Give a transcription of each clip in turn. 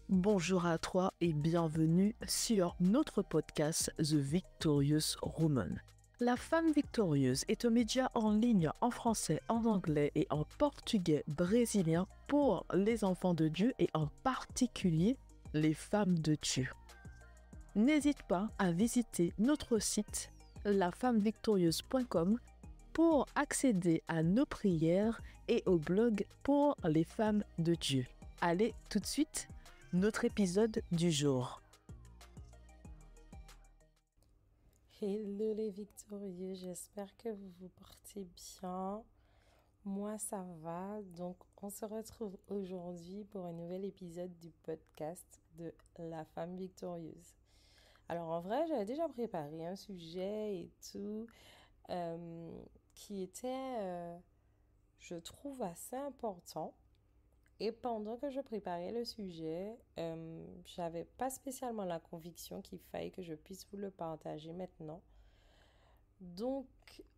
Bonjour à toi et bienvenue sur notre podcast The Victorious Woman. La femme victorieuse est un média en ligne en français, en anglais et en portugais brésilien pour les enfants de Dieu et en particulier les femmes de Dieu. N'hésite pas à visiter notre site lafemmevictorieuse.com pour accéder à nos prières et au blog pour les femmes de Dieu. Allez, tout de suite, notre épisode du jour. Hello les victorieux, j'espère que vous vous portez bien. Moi ça va, donc on se retrouve aujourd'hui pour un nouvel épisode du podcast de La Femme Victorieuse. Alors en vrai, j'avais déjà préparé un sujet et tout qui était, je trouve, assez important. Et pendant que je préparais le sujet, j'avais pas spécialement la conviction qu'il fallait que je puisse vous le partager maintenant. Donc,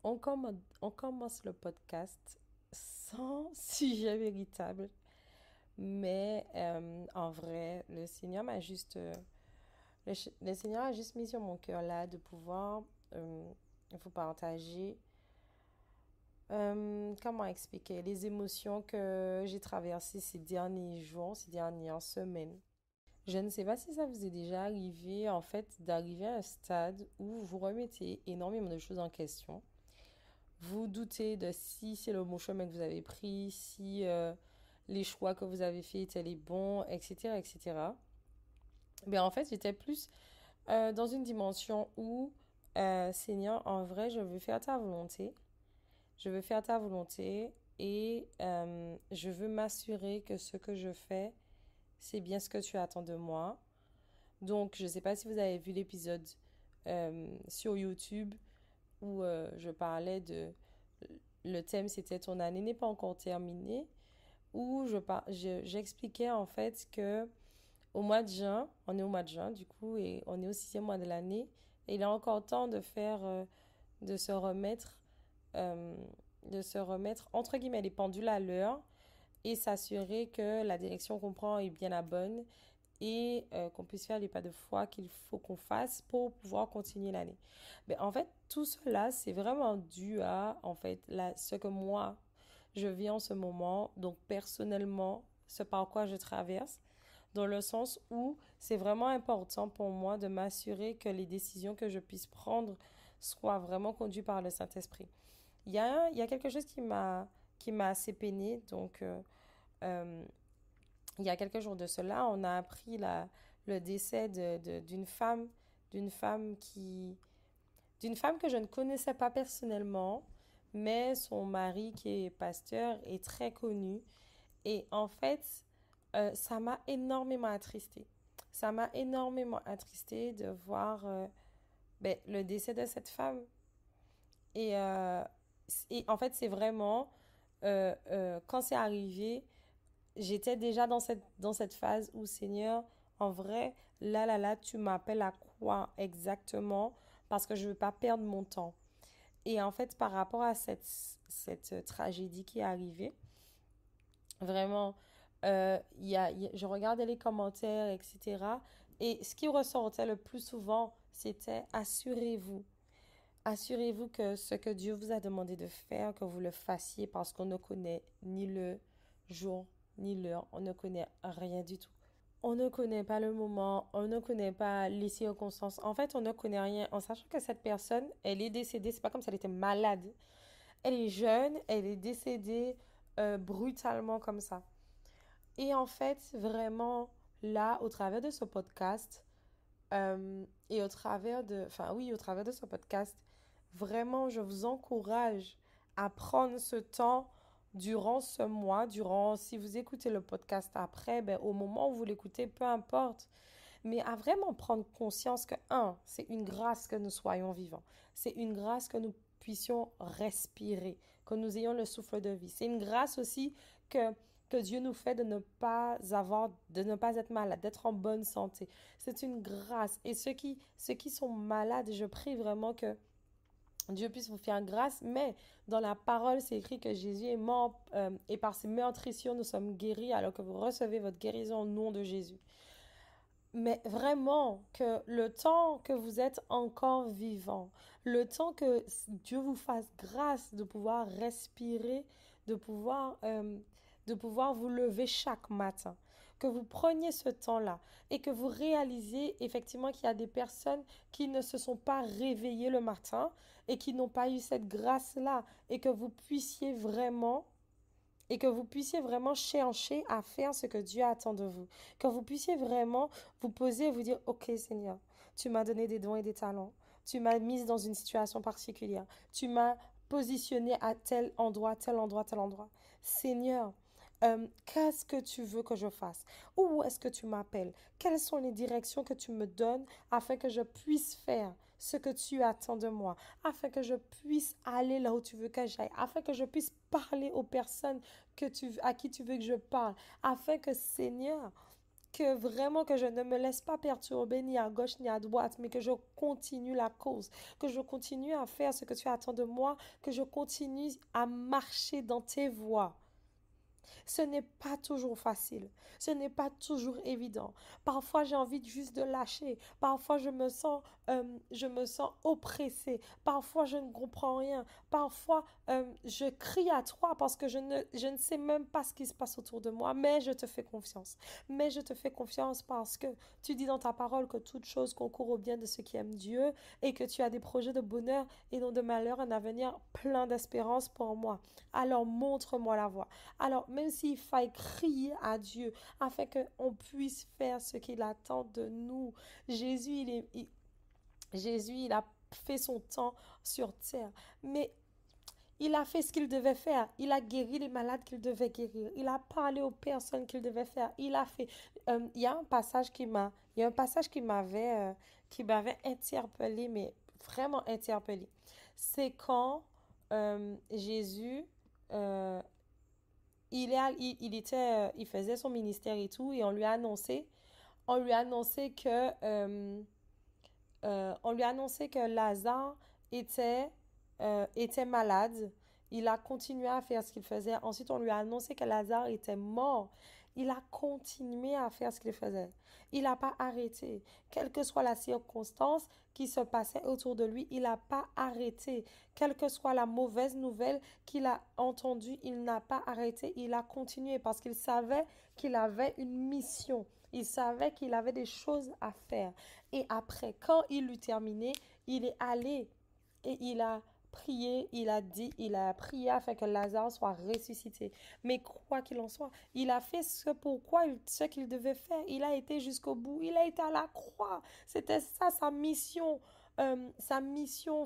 on commence le podcast sans sujet véritable. Mais en vrai, le Seigneur a juste mis sur mon cœur là de pouvoir vous partager comment expliquer les émotions que j'ai traversées ces derniers jours, ces dernières semaines. Je ne sais pas si ça vous est déjà arrivé, en fait, d'arriver à un stade où vous remettez énormément de choses en question. Vous doutez de si c'est le bon chemin que vous avez pris, si les choix que vous avez faits étaient les bons, etc., etc. Mais en fait, j'étais plus dans une dimension où, Seigneur, en vrai, je veux faire ta volonté. Je veux faire ta volonté et je veux m'assurer que ce que je fais, c'est bien ce que tu attends de moi. Donc, je ne sais pas si vous avez vu l'épisode sur YouTube où je parlais de... Le thème, c'était ton année n'est pas encore terminée. Où j'expliquais en fait que au mois de juin, on est au mois de juin du coup, et on est au 6e mois de l'année. Et il est encore temps de faire, de se remettre euh, entre guillemets les pendules à l'heure et s'assurer que la direction qu'on prend est bien la bonne et qu'on puisse faire les pas de foi qu'il faut qu'on fasse pour pouvoir continuer l'année. Mais en fait, tout cela, c'est vraiment dû à, en fait, ce que moi, je vis en ce moment, donc personnellement, ce par quoi je traverse, dans le sens où c'est vraiment important pour moi de m'assurer que les décisions que je puisse prendre soient vraiment conduites par le Saint-Esprit. Il y a quelque chose qui m'a assez peinée. Donc, il y a quelques jours de cela, on a appris le décès d'une femme d'une femme que je ne connaissais pas personnellement, mais son mari, qui est pasteur, est très connu. Et en fait, ça m'a énormément attristée. Ça m'a énormément attristée de voir le décès de cette femme. Et, euh, et en fait, c'est vraiment, quand c'est arrivé, j'étais déjà dans cette phase où, Seigneur, en vrai, là, tu m'appelles à quoi exactement? Parce que je ne veux pas perdre mon temps. Et en fait, par rapport à cette tragédie qui est arrivée, vraiment, je regardais les commentaires, etc. Et ce qui ressortait le plus souvent, c'était assurez-vous. Assurez-vous que ce que Dieu vous a demandé de faire, que vous le fassiez parce qu'on ne connaît ni le jour ni l'heure, on ne connaît rien du tout. On ne connaît pas le moment, on ne connaît pas les circonstances. En fait, on ne connaît rien en sachant que cette personne, elle est décédée, c'est pas comme si elle était malade. Elle est jeune, elle est décédée brutalement comme ça. Et en fait, vraiment, là, au travers de ce podcast, et au travers de ce podcast, vraiment, je vous encourage à prendre ce temps durant ce mois, si vous écoutez le podcast après, au moment où vous l'écoutez, peu importe, mais à vraiment prendre conscience que, c'est une grâce que nous soyons vivants. C'est une grâce que nous puissions respirer, que nous ayons le souffle de vie. C'est une grâce aussi que Dieu nous fait de ne pas être malade, d'être en bonne santé. C'est une grâce. Et ceux qui sont malades, je prie vraiment que Dieu puisse vous faire grâce, mais dans la parole, c'est écrit que Jésus est mort et par ses meurtrissures, nous sommes guéris alors que vous recevez votre guérison au nom de Jésus. Mais vraiment, que le temps que vous êtes encore vivant, le temps que Dieu vous fasse grâce de pouvoir respirer, de pouvoir, euh, de pouvoir vous lever chaque matin, que vous preniez ce temps-là et que vous réalisiez effectivement qu'il y a des personnes qui ne se sont pas réveillées le matin et qui n'ont pas eu cette grâce-là et que vous puissiez vraiment chercher à faire ce que Dieu attend de vous. Que vous puissiez vraiment vous poser et vous dire, OK Seigneur, tu m'as donné des dons et des talents. Tu m'as mise dans une situation particulière. Tu m'as positionné à tel endroit, tel endroit, tel endroit. Seigneur, qu'est-ce que tu veux que je fasse? Où est-ce que tu m'appelles? Quelles sont les directions que tu me donnes afin que je puisse faire ce que tu attends de moi, afin que je puisse aller là où tu veux que j'aille, afin que je puisse parler aux personnes à qui tu veux que je parle, afin que Seigneur, que vraiment que je ne me laisse pas perturber ni à gauche ni à droite, mais que je continue la cause, que je continue à faire ce que tu attends de moi, que je continue à marcher dans tes voies. Ce n'est pas toujours facile. Ce n'est pas toujours évident. Parfois, j'ai envie juste de lâcher. Parfois, je me sens oppressée. Parfois, je ne comprends rien. Parfois, je crie à toi parce que je ne sais même pas ce qui se passe autour de moi. Mais je te fais confiance. Mais je te fais confiance parce que tu dis dans ta parole que toute chose concourt au bien de ceux qui aiment Dieu et que tu as des projets de bonheur et non de malheur, un avenir plein d'espérance pour moi. Alors, montre-moi la voie. Alors, même s'il faille crier à Dieu afin qu'on puisse faire ce qu'il attend de nous, Jésus, Jésus, il a fait son temps sur terre, mais il a fait ce qu'il devait faire. Il a guéri les malades qu'il devait guérir. Il a parlé aux personnes qu'il devait faire. Il a fait. Il y a un passage il y a un passage qui m'avait interpellé, mais vraiment interpellé. C'est quand Jésus euh, il faisait son ministère et tout, et on lui a annoncé on lui a annoncé que Lazare était malade. Il a continué à faire ce qu'il faisait. Ensuite, on lui a annoncé que Lazare était mort. Il a continué à faire ce qu'il faisait. Il n'a pas arrêté. Quelle que soit la circonstance qui se passait autour de lui, il n'a pas arrêté. Quelle que soit la mauvaise nouvelle qu'il a entendue, il n'a pas arrêté. Il a continué parce qu'il savait qu'il avait une mission. Il savait qu'il avait des choses à faire. Et après, quand il eut terminé, il est allé et il a prié, il a prié afin que Lazare soit ressuscité. Mais quoi qu'il en soit, il a fait ce qu'il devait faire. Il a été jusqu'au bout. Il a été à la croix. C'était ça sa mission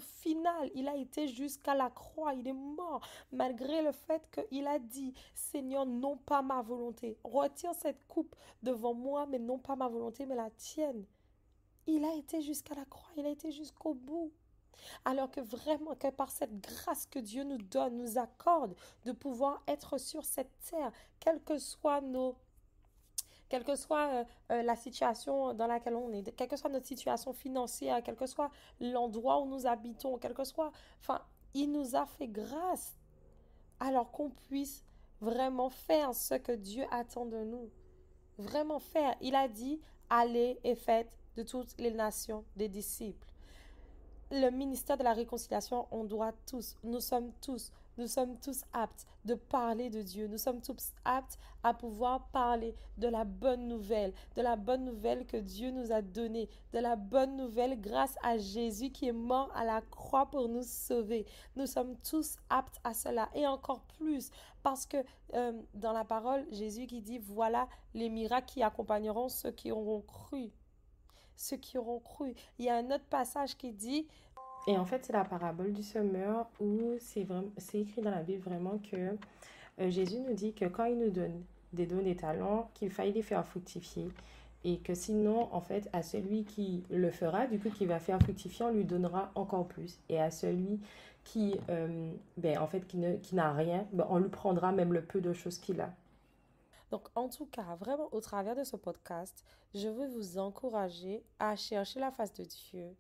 finale. Il a été jusqu'à la croix. Il est mort malgré le fait qu'il a dit, Seigneur, non pas ma volonté. Retire cette coupe devant moi, mais non pas ma volonté, mais la tienne. Il a été jusqu'à la croix, il a été jusqu'au bout. Alors que vraiment, que par cette grâce que Dieu nous donne, nous accorde de pouvoir être sur cette terre, quelle que soit la situation dans laquelle on est, quelle que soit notre situation financière, quel que soit l'endroit où nous habitons, enfin, il nous a fait grâce alors qu'on puisse vraiment faire ce que Dieu attend de nous. Vraiment faire. Il a dit, allez et faites de toutes les nations des disciples. Le ministère de la réconciliation, nous sommes tous aptes de parler de Dieu. Nous sommes tous aptes à pouvoir parler de la bonne nouvelle que Dieu nous a donnée, de la bonne nouvelle grâce à Jésus qui est mort à la croix pour nous sauver. Nous sommes tous aptes à cela et encore plus parce que dans la parole, Jésus qui dit, voilà les miracles qui accompagneront ceux qui auront cru. Ceux qui auront cru. Il y a un autre passage qui dit, et en fait, c'est la parabole du semeur où c'est écrit dans la Bible vraiment que Jésus nous dit que quand il nous donne des dons, des talents, qu'il faille les faire fructifier. Et que sinon, en fait, à celui qui le fera, du coup, qui va faire fructifier, on lui donnera encore plus. Et à celui en fait, qui n'a rien, on lui prendra même le peu de choses qu'il a. Donc, en tout cas, vraiment, au travers de ce podcast, je veux vous encourager à chercher la face de Dieu,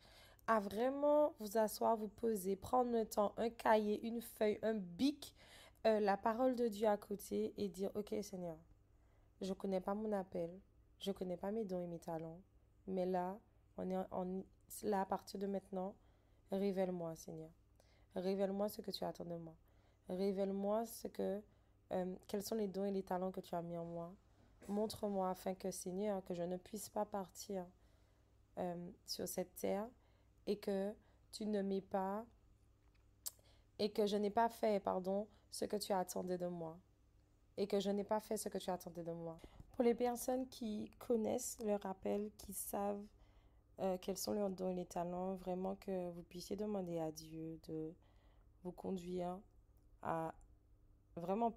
à vraiment vous asseoir, vous poser, prendre le temps, un cahier, une feuille, un bic, la parole de Dieu à côté et dire, OK, Seigneur, je ne connais pas mon appel, je ne connais pas mes dons et mes talents, Mais là, là, à partir de maintenant, révèle-moi, Seigneur. Révèle-moi ce que tu attends de moi. Révèle-moi quels sont les dons et les talents que tu as mis en moi. Montre-moi afin que, Seigneur, que je ne puisse pas partir sur cette terre et que tu ne m'aies pas et que je n'ai pas fait, ce que tu attendais de moi. Et que je n'ai pas fait ce que tu attendais de moi. Pour les personnes qui connaissent le rappel, qui savent quels sont leurs dons et les talents, vraiment que vous puissiez demander à Dieu de vous conduire à vraiment,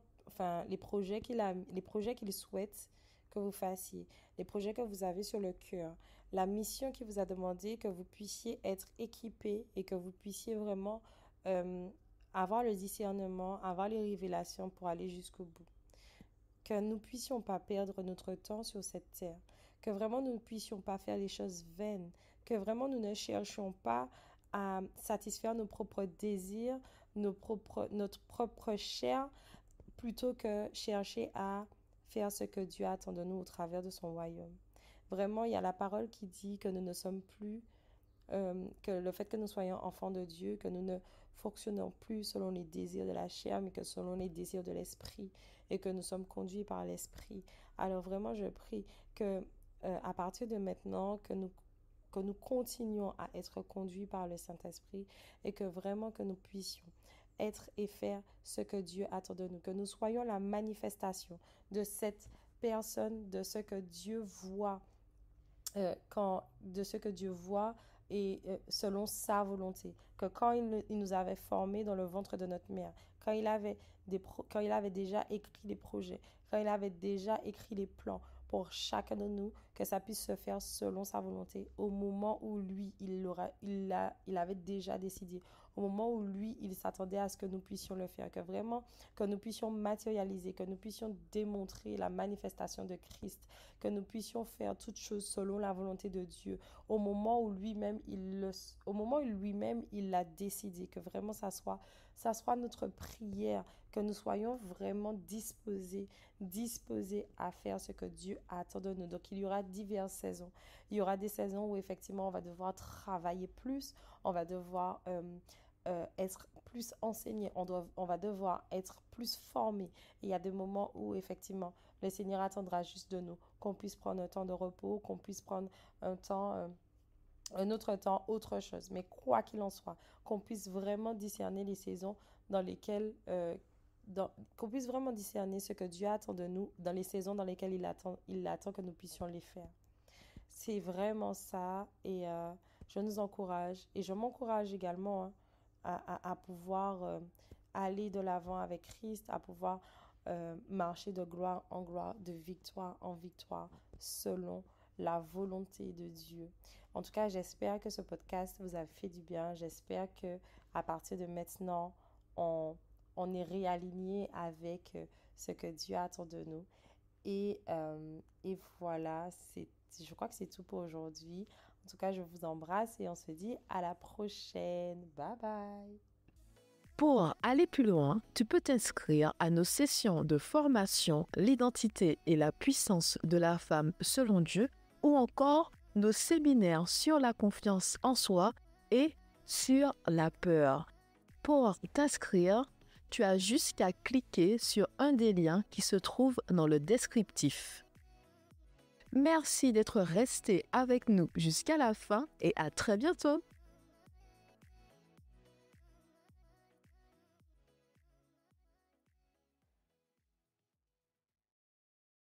les projets qu'il souhaite que vous fassiez, les projets que vous avez sur le cœur, la mission qu'il vous a demandé, que vous puissiez être équipés et que vous puissiez vraiment avoir le discernement, avoir les révélations pour aller jusqu'au bout. Que nous ne puissions pas perdre notre temps sur cette terre, que vraiment nous ne puissions pas faire les choses vaines, que vraiment nous ne cherchions pas à satisfaire nos propres désirs, notre propre chair, plutôt que chercher à faire ce que Dieu attend de nous au travers de son royaume. Vraiment, il y a la parole qui dit que nous ne sommes plus, que le fait que nous soyons enfants de Dieu, que nous ne fonctionnons plus selon les désirs de la chair, mais que selon les désirs de l'esprit, et que nous sommes conduits par l'esprit. Alors vraiment, je prie que à partir de maintenant, que nous continuions à être conduits par le Saint-Esprit et que vraiment que nous puissions être et faire ce que Dieu attend de nous, que nous soyons la manifestation de cette personne, de ce que Dieu voit, de ce que Dieu voit et selon sa volonté. Que quand il nous avait formés dans le ventre de notre mère, quand il avait déjà écrit les projets, quand il avait déjà écrit les plans pour chacun de nous, que ça puisse se faire selon sa volonté, au moment où lui, il avait déjà décidé, au moment où lui, il s'attendait à ce que nous puissions le faire, que vraiment, que nous puissions matérialiser, que nous puissions démontrer la manifestation de Christ, que nous puissions faire toutes choses selon la volonté de Dieu, au moment où lui-même, il l'a décidé, que vraiment ça soit notre prière, que nous soyons vraiment disposés à faire ce que Dieu attend de nous. Donc, il y aura diverses saisons. Il y aura des saisons où, effectivement, on va devoir travailler plus, on va devoir être plus enseigné, on va devoir être plus formé. Et il y a des moments où, effectivement, le Seigneur attendra juste de nous, qu'on puisse prendre un temps de repos, qu'on puisse prendre un autre temps, autre chose. Mais quoi qu'il en soit, qu'on puisse vraiment discerner les saisons dans lesquelles... qu'on puisse vraiment discerner ce que Dieu attend de nous dans les saisons dans lesquelles il attend que nous puissions les faire. C'est vraiment ça et je nous encourage et je m'encourage également à pouvoir aller de l'avant avec Christ, à pouvoir marcher de gloire en gloire, de victoire en victoire selon la volonté de Dieu. En tout cas, j'espère que ce podcast vous a fait du bien. J'espère que à partir de maintenant, on est réaligné avec ce que Dieu attend de nous. Et voilà, je crois que c'est tout pour aujourd'hui. En tout cas, je vous embrasse et on se dit à la prochaine. Bye bye. Pour aller plus loin, tu peux t'inscrire à nos sessions de formation L'identité et la puissance de la femme selon Dieu ou encore nos séminaires sur la confiance en soi et sur la peur. Pour t'inscrire, tu as juste qu'à cliquer sur un des liens qui se trouve dans le descriptif. Merci d'être resté avec nous jusqu'à la fin et à très bientôt!